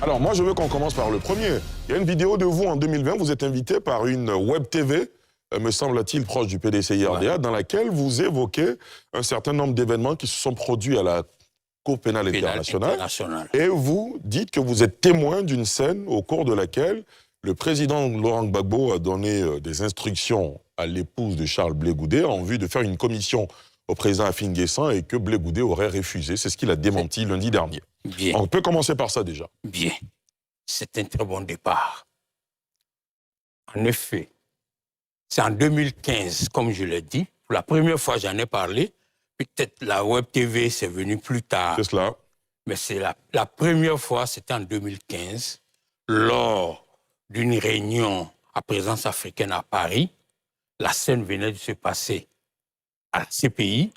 Alors moi, je veux qu'on commence par le premier. Il y a une vidéo de vous en 2020, vous êtes invité par une web TV, me semble-t-il proche du PDC IRDA, dans laquelle vous évoquez un certain nombre d'événements qui se sont produits à la Cour pénale internationale. Et vous dites que vous êtes témoin d'une scène au cours de laquelle le président Laurent Gbagbo a donné des instructions à l'épouse de Charles Blé Goudé en vue de faire une commission au président Afin Guessan et que Blé Goudé aurait refusé. C'est ce qu'il a démenti lundi dernier. Bien. On peut commencer par ça déjà. Bien. C'est un très bon départ. En effet, c'est en 2015, comme je l'ai dit. Pour la première fois, j'en ai parlé. Peut-être la Web TV, c'est venu plus tard. C'est cela. Mais c'est la première fois, c'était en 2015, lors d'une réunion à présence africaine à Paris. La scène venait de se passer à la CPI.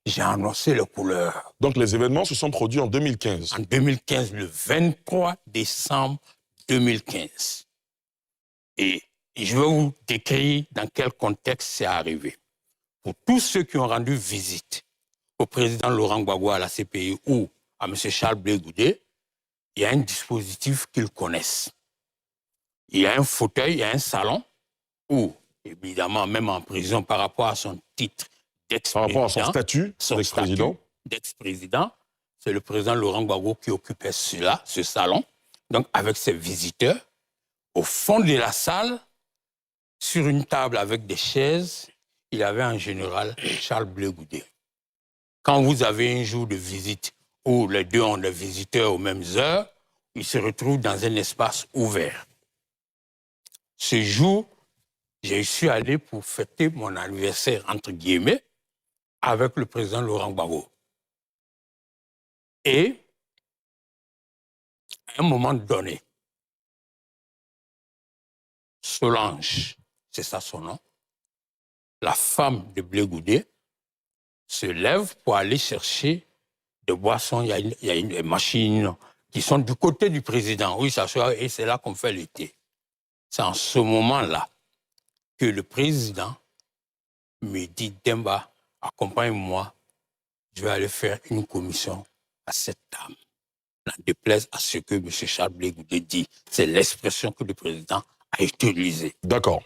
J'ai annoncé les couleurs. Donc les événements se sont produits en 2015. En 2015, le 23 décembre 2015. Et je vais vous décrire dans quel contexte c'est arrivé. Pour tous ceux qui ont rendu visite au président Laurent Gbagbo à la CPI ou à M. Charles Blé Goudé, il y a un dispositif qu'ils connaissent. Il y a un fauteuil, il y a un salon où, évidemment, même en prison par rapport à son titre d'ex-président, par rapport à son statut d'ex-président, c'est le président Laurent Gbagbo qui occupait ce salon, donc avec ses visiteurs. Au fond de la salle, sur une table avec des chaises, il y avait un général, Charles Blé Goudé. Quand vous avez un jour de visite où les deux ont des visiteurs aux mêmes heures, ils se retrouvent dans un espace ouvert. Ce jour, j'ai su aller pour fêter mon anniversaire, entre guillemets, avec le président Laurent Gbagbo. Et, à un moment donné, Solange, c'est ça son nom, la femme de Blé Goudé, se lève pour aller chercher des boissons. Il y a des machines qui sont du côté du président. Oui, s'assoit et c'est là qu'on fait le thé. C'est en ce moment-là que le président me dit, Demba, accompagne-moi, je vais aller faire une commission à cette dame. N'en déplaise à ce que M. Charles Blé Goudé dit. C'est l'expression que le président a utilisée. D'accord.